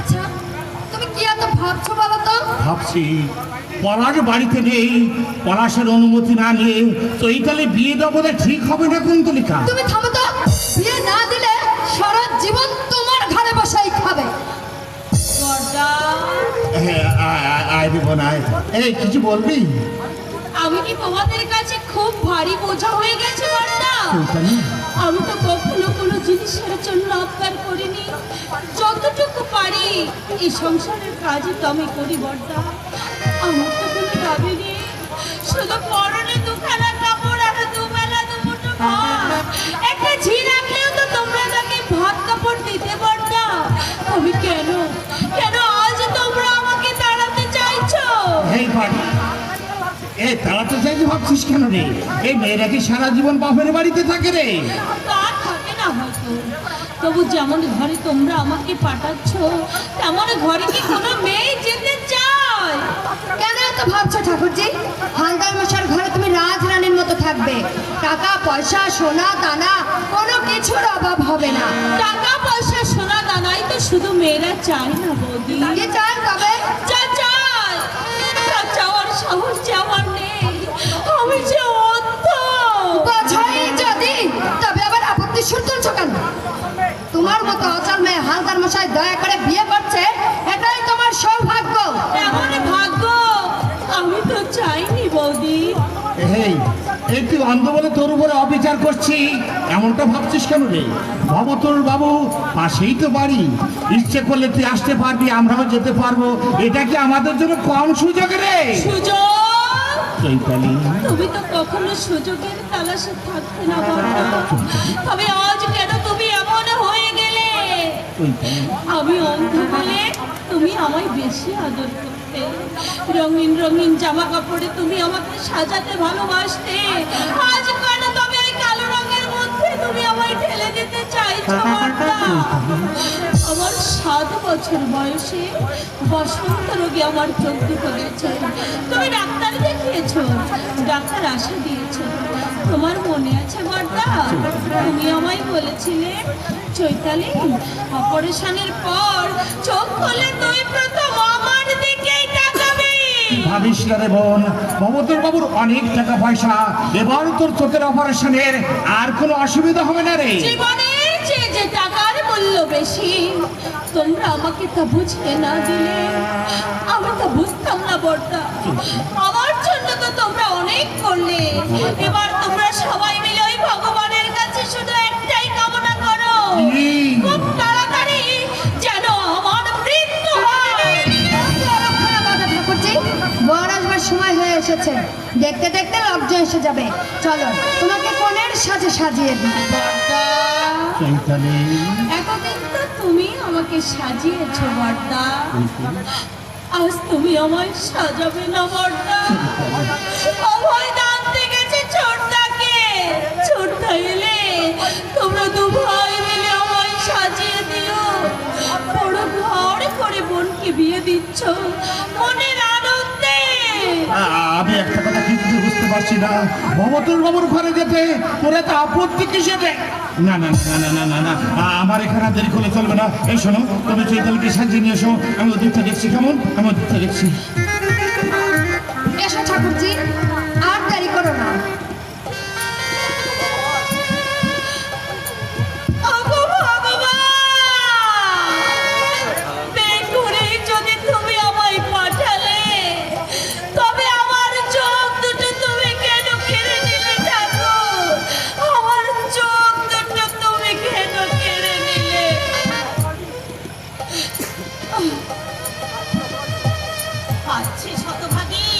আচ্ছা তুমি কি এত ভাবছো বলো তো? ভাবছি পলাশ বাড়িতে নেই, পলাশের অনুমতি না নিয়ে চৈতালি বিয়ে দেওয়া বোধহয় ঠিক হবে না কুন্তলিকা। তুমি থামো তো, বিয়ে না দিলে সারা জীবন তোমার ঘরে বসাই খাবে। আয় বোনায়, এই কিছু বলবি? আমি কি তোমাদের কাছে খুব ভারী বোঝা হয়ে গেছে বর্দা? চৈতালি, আমি তো কখনো কোনো জিনিসের জন্য আবদার করিনি। যতটুকু পারি এই সংসারের কাজই তো আমি করি বর্দা। আমার তো কোনো দাবি নেই, শুধু পরনে দুখানা কাপড় আর দুবেলা দুমুঠো ভাত। একটা ঝি রাখলেও তো তোমরা তাকে ভাত কাপড় দিতে বর্দা। আমি কেন কেন আজ তোমরা আমাকে তাড়াতে চাইছো? এই বাড়ি এই তাড়াতে চাইতে ভাবছিস কেন রে? এই মেয়েরা কি সারা জীবন বাপের বাড়িতে থাকে রে? তা থাকে না হয়তো, তবু যেমন ঘরে তোমরা আমাকে পাঠাচ্ছ তেমন ঘরে কি কোনো মেয়ে যেতে চায়? কেন এত ভাবছো ঠাকুরজি? হালদার মশার ঘরে তুমি রাজরানীর মতো থাকবে। টাকা পয়সা সোনা দানা কোনো কিছুর অভাব হবে না। টাকা পয়সা সোনা দানাই তো শুধু মেয়েরা চায় না বৌদি। কি চান কবে? যা চায় তা চাওয়ার সাহস যে আমার নেই। আমি যে অন্ধ। বোঝাই যদি, তবে আবার আপত্তি সুর তুলছো কেন? তোমার মতো অচল মেয়ে হালদার মশাই দয়া করে বিয়ে করছে, এটাই তোমার সৌভাগ্য। এমন ভাগ্য আমি তো চাইনি বৌদি। এই তুই অন্ধ বলে তোর উপরে অবিচার করছি এমনটা ভাবছিস কেন রে? ভবতোল বাবু পাশেই তো বাড়ি, ইচ্ছে করলে তুই আসতে পারবি, আমরাও যেতে পারবো। এটা কি আমাদের জন্য কম সুযোগ রে? সুযোগ? চৈতালি, তুমি তো কখনো সুযোগের তালাশে থাকতে না বর্দা। তবে আজ কেন তুমি এমন হয়ে গেলে? চৈতালি, আমি অন্ধ বলে তুমি আমায় বেশি আদর করতে, রঙিন রঙিন জামা কাপড়ে তুমি আমাকে সাজাতে ভালোবাসতে। আজ কেন তবে ওই কালো রঙের মধ্যে তুমি আমায় ঠেলে দিতে চাইছো বর্দা? আমার 7 বছর বয়সে বসন্ত রোগে আমার চোখ দুটো গেছে। তুমি ডাক্তার দেখিয়েছো, ডাক্তার আশা দিয়েছো। তোমার মনে আছে বর্দা? তুমি আমায় বলেছিলে চৈতালি অপারেশনের পর চোখ খুলে তুই প্রথম আমার দিকেই তাকাবি। ভাবিস না রে বোন, ভবতোল বাবুর অনেক টাকা পয়সা, এবার তোর চোখের অপারেশনের আর কোনো অসুবিধা হবে না রে। জীবনের চেয়ে যে টাকার মূল্য বেশি, তোমরা আমাকে তা বুঝতে না দিলে আমি তা বুঝতাম না বর্দা। আমার জন্য তো তোমরা অনেক করলে, এবার তোমরা সবাই মিলে ওই ভগবানের কাছে শুধু একটাই কামনা করো, খুব তাড়াতাড়ি যেন আমার মৃত্যু হয়। ঠাকুরজি, বর আসবার সময় হয়ে এসেছে, দেখতে দেখতে লজ্জা এসে যাবে। চলো তোমাকে কোণের সাজে সাজিয়ে দিই। চৈতালি, এতদিন তো তুমি আমাকে সাজিয়েছো বর্দা, আজ তুমি আমায় সাজাবে না বর্দা? অভয় দানতে গেছে ছোটদাকে, ছোটদা এলে তোমরা দু ভাই মিলে আমায় সাজিয়ে দিও। বড় ঘর করে বোনকে বিয়ে দিচ্ছ মনের আনন্দে। আমি একটা কথা কিন্তু বুঝতে পারছি না, ভবতোল বাবুর ঘরে যেতে তোর এত আপত্তি কিসের রে? না না না না না না না, আমার এখানে আর দেরি করলে চলবে না। এই শোনো, তুমি চৈতালিকে সাজিয়ে নিয়ে এসো, আমি ওদিকটা দেখছি। কেমন? আমি ওদিকটা দেখছি। এসো ঠাকুরজি, আর দেরি করো না। ওগো ভগবান, বের করে যদি তুমি আমায় পাঠালে, তবে আমার চোখ দুটো তুমি কেন কেড়ে নিলে ঠাকুর? আমার চোখ দুটো তুমি কেন কেড়ে নিলে? আচ্ছা শতভাগী,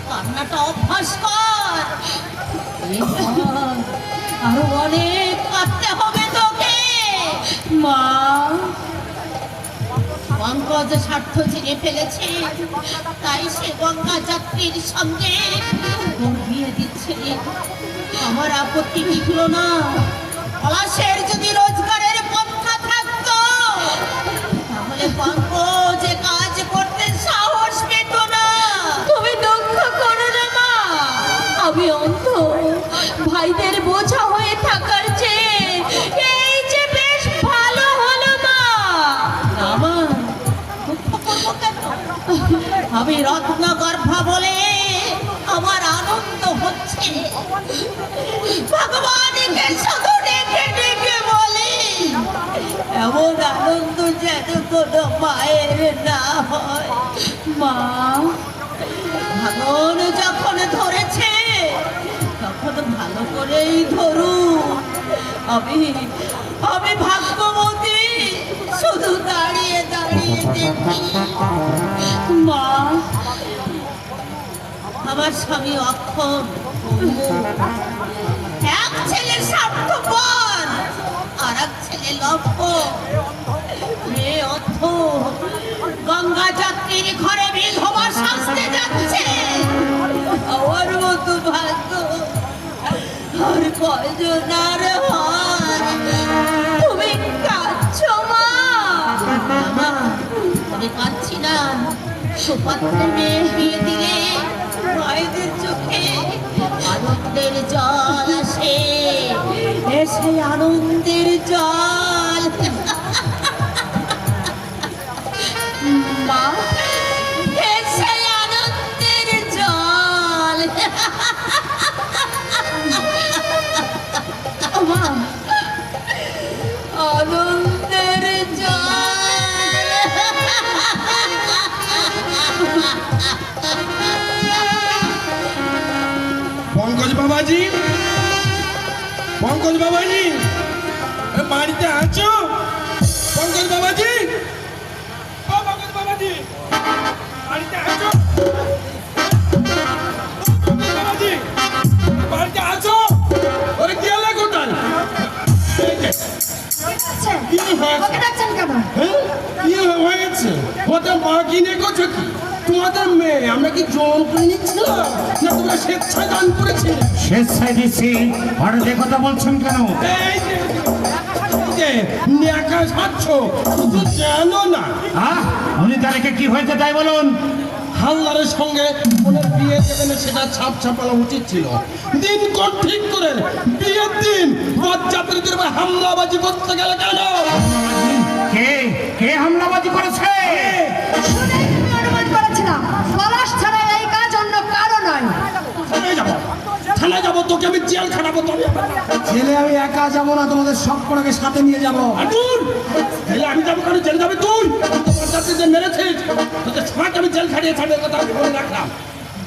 কান্নাটা অভ্যাস কর। আরো অনেক কাঁদতে হবে তোকে মা। পঙ্কজ স্বার্থ ছিঁড়ে ফেলেছে, তাই সে গঙ্গা যাত্রীর সঙ্গে তোর বিয়ে দিচ্ছে। আমার আপত্তি মিটল না। পলাশের যদি রোজগারের পন্থা থাকতো তাহলে পঙ্কজ কাজ করতে সাহস পেত না। তুমি দুঃখ করো না মা, আমি অন্ধ, ভাইদের বোঝা হয়ে থাকার চেয়ে এই আমি রত্নগর্ভা বলে আমার আনন্দ হচ্ছে। ভগবানকে শুধু ডেকে ডেকে বলি, এমন আনন্দ যেন কোনো মায়ের না হয়। মা, ভাঙন যখন ধরেছে তখন ভালো করেই ধরুন। আমি ভাগ্যবতী, শুধু দাঁড়িয়ে দাঁড়িয়ে দেখি। মা, আমার স্বামী অক্ষম, এক ছেলে স্বার্থপর আর এক ছেলে লক্ষ। মেয়ে অর্থ গঙ্গা যাত্রীর ঘরে বিধবা সাজতে যাচ্ছে। আমার মতো ভাগ্য আর কয়জন আর হয়? তুমি কাঁদছো মা? মা, আমি কাঁদছি না। সুপাত্রের মেয়ে বিয়ে দিলে মায়েদের চোখে আনন্দের জল আসে, এসে আনন্দের জল। মা, এসে আনন্দের জল। মা, আনন্দের জল। পঙ্কজ বাবাজি, পঙ্কজ বাবাজি, এ বাড়িতে আছো? পঙ্কজ বাবাজি, ও পঙ্কজ বাবাজি, বাড়িতে আছো? পঙ্কজ বাবাজি, বাড়িতে আছো? ওরে কি হলো কোথায়? কি হয়েছে? ওকে ডাকছেন কেন? হ্যাঁ? কি হয়েছে? ওদের মা কি নেগোছো কি? তোমাদের মেয়ে আমরা কি জোর করে নিচ্ছিলাম, না তোমরা স্বেচ্ছায় দান করেছিলে? স্বেচ্ছায় দিচ্ছি, হঠাৎ এ কথা বলছেন কেন? এই যে ন্যাকা সাচ্ছ, শুধু জানো না উনি তারিখে কি হয়েছে তাই বলুন। হালদারের সঙ্গে ওনার বিয়ে দেবে না সেটা ছাপ ছাপানো উচিত ছিল। দিন কোন ঠিক করে বিয়ের দিন বরযাত্রীদের উপর হামলাবাজি করতে গেলে কেন? কে কে হামলাবাজি করেছে? শুনেই আমি অনুমান করেছিলাম পলাশ ছাড়া এই কাজ অন্য কারো নয়। থানায় যাবো, থানায় যাবো, তোকে আমি জেল খাটাবো। তবে ছেলে আমি একা যাবো না, তোমাদের সব কটাকে সাথে নিয়ে যাবো। আদুর জেলে আমি যাবো, কারণ জেলে যাবে তুই। বরযাত্রীদের মেরেছিস, তোদের সমাজ আমি জেল খাটিয়ে ছাড়বে, কথা আমি বলে রাখলাম।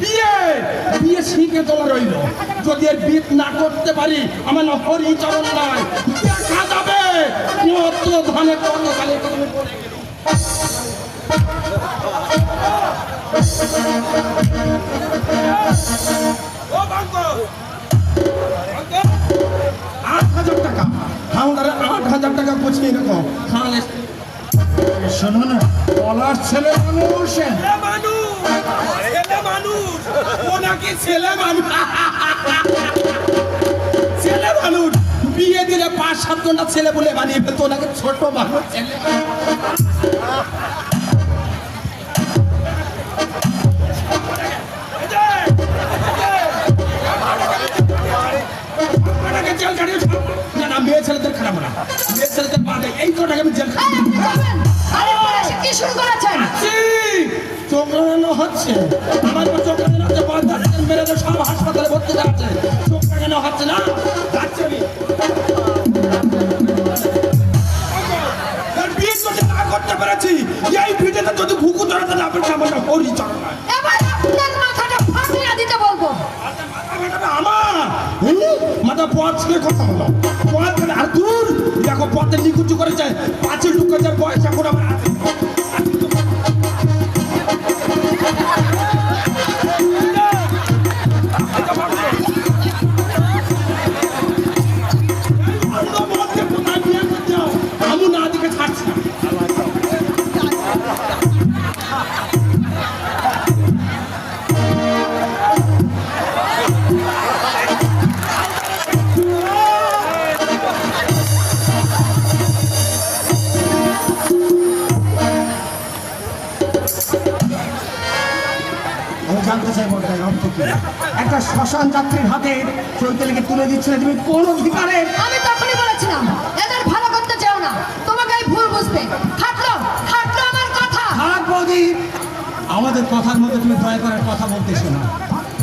বিয়ে বিয়ে শিখে তোলা রইল, যদি এর বিয়ে না করতে পারি আমার না হরিচরণ নয়, দেখা যাবে কত ধানে কত কালে কত পড়ে গেল। ও বাঙ্কো, 8,000 টাকা হাওড়ারে, 8,000 টাকা পৌঁছে রেখো। খালে শুনুন, পলাশ ছেলে মানুষ। ছেলে মানুষ, ও নাকি ছেলে মানুষ। ছেলে মানুষ বিয়ে দিলে 5-7 জনটা ছেলে বলে বানিয়ে ফেলতো, নাকি ছোট মানুষ ছেলে। জেল খাটিয়ে না না, মেয়ে ছেলেদের খারাপ না, মেয়ে ছেলেদের বাদে এই কটাকে আমি জেল খাটি। আরে পলাশ কি শুরু করেছেন? চোখ লাগানো হচ্ছে, আমার চোখ লাগানো হচ্ছে, বাচ্চাদের মেরে সব হাসপাতালে ভর্তি যাচ্ছে, চোখ লাগানো হচ্ছে না, যাচ্ছে আমি। বিয়ে করতে না করতে পেরেছি, এই ভিডিওতে যদি ঘুঘু ধরাতে না পেরেছি আমার হরিচরণ নয়। এবার আপনার মাথাটা ফাটিয়ে দিতে বলবো। আমার মাথা পথ ছেড়ে কথা হলো, পথ আর দূর দেখো, পথে নিকুচু করেছে, 5 ঢুকে যার বয়স এখন আমার হাতে। আমি না দিকে ছাড়ছি না। আমি জানতে চাই বলতে অর্থ কি? একটা শ্মশান যাত্রীর হাতে চৈতালিকে তুলে দিচ্ছে না, তুমি কোন অধিকারে? আমি তখনই বলেছিলাম এদের ভালো করতে চাও না, তোমাকে ভুল বুঝবে। খাটলো খাটলো আমার কথা। থাক বৌদি, আমাদের আমাদের কথার মধ্যে তুমি দয়া করে কথা বলতেছো না।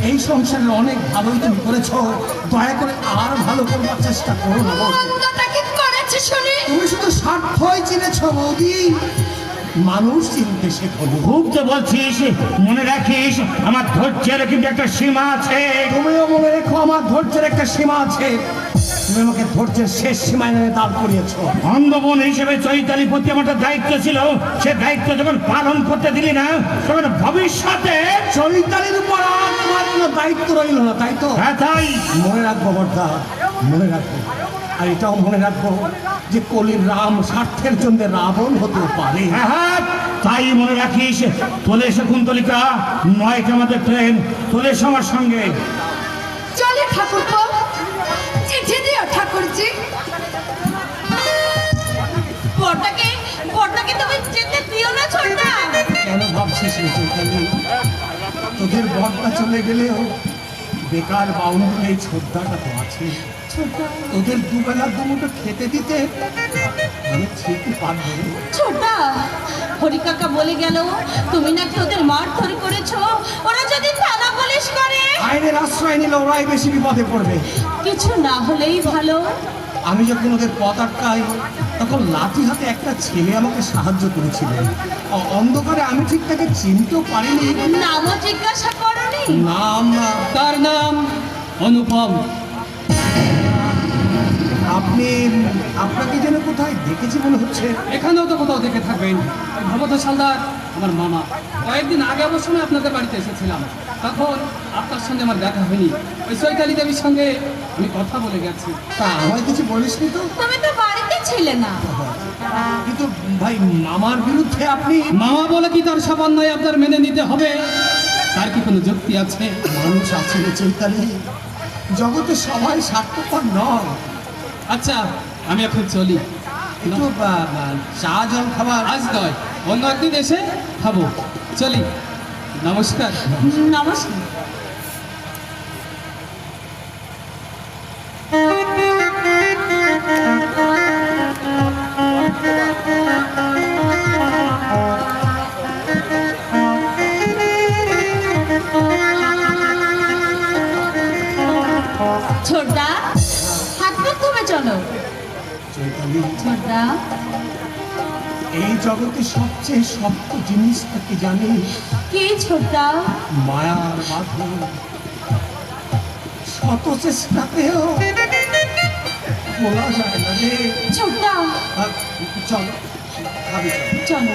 এই সংসারের অনেক ভালোই তুমি করেছো, দয়া করে আর ভালো করবার চেষ্টা করো না বৌদি। মন্দটা কি করেছে শুনি? তুমি শুধু স্বার্থই চিনেছো বৌদি, মানুষ চিনতে শেখনি। খুব তো বলছিস, মনে রাখিস আমার ধৈর্যের কিন্তু একটা সীমা আছে। তুমিও মনে রেখো আমার ধৈর্যের একটা সীমা আছে। তুমি আমাকে ধৈর্যের শেষ সীমায় নিয়ে দাঁড় করিয়েছো। অন্ধবোন হিসেবে চৈতালি প্রতি আমার একটা দায়িত্ব ছিল, সে দায়িত্ব যখন পালন করতে দিলি না, তখন ভবিষ্যতে চরিতালির উপর আর তোমার কোনো দায়িত্ব রইল না, তাই তো? হ্যাঁ তাই। মনে রাখবো বর্দা, মনে রাখবো। আর এটাও মনে রাখবো যে কলির রাম স্বার্থের জন্য রাবণ হতে পারে। হ্যাঁ, তাই মনে রাখিস। তোলে শকুন্তলিকা, নয়টা আমাদের ট্রেন, তোলে আমার সঙ্গে। চলে ঠাকুরপো, চিঠি দিও ঠাকুরজি। বড়টাকে তুমি যেতে দিও না ছোটদা। কেন ভাবছিস রে চৈতালি? তোদের বর্দা চলে গেলেও বেকার বাউন্ডুল এই ছোদ্দাটা তো আছে। তোদের দুবেলা দুমুটো খেতে দিতে আমি ঠিকই পারবো রে। ছোটদা, হরি কাকা বলে গেল তুমি নাকি ওদের মারধর করেছো। ওরা যদি থানা পুলিশ করে, আইনের আশ্রয় নিলে ওরাই বেশি বিপদে পড়বে। কিছু না হলেই ভালো। আমি যখন ওদের পথ আটকাই, তখন লাঠি হাতে একটা ছেলে আমাকে সাহায্য করেছিলেন। অন্ধকারে আমি ঠিক তাকে চিনতেও পারিনি। নামও জিজ্ঞাসা করনি? নাম না। তার নাম অনুপম। আপনাকে যেন কোথায় দেখেছি মনে হচ্ছে। এখানেও তো কোথাও দেখে থাকবেন। ওই ভবত সালদার আমার মামা। কয়েকদিন আগে অবশ্য আমি আপনাদের বাড়িতে এসেছিলাম, তখন আপনার সঙ্গে আমার দেখা হয়নি। ওই চৈতালি দেবীর সঙ্গে আমি কথা বলে গেছি। তা আমায় কিছু বলিসনি তো? তুমি তো বাড়িতে ছিলে না। কিন্তু ভাই, মামার বিরুদ্ধে আপনি মামা বলে কি তার সামান্যই আপনার মেনে নিতে হবে? তার কি কোনো যুক্তি আছে? মানুষ আছে রে চৈতালি, জগতে সবাই স্বার্থপর নয়। আচ্ছা, আমি এখন চলি। একটু চা জল খাবার। আজ নয়, অন্য একদিন এসে খাবো। চলি, নমস্কার। নমস্কার। ছোটদা, হাত মুখ ধুবে চলো। চৈতালি, ছোটদা, এই জগতে সবচেয়ে শক্ত জিনিসটা কি জানিস? কি ছোটদা? মায়ার বাঁধন। শত চেষ্টাতেও বলা যায় না রে। ছোটদা, চলো, খাবি চলো। চলো।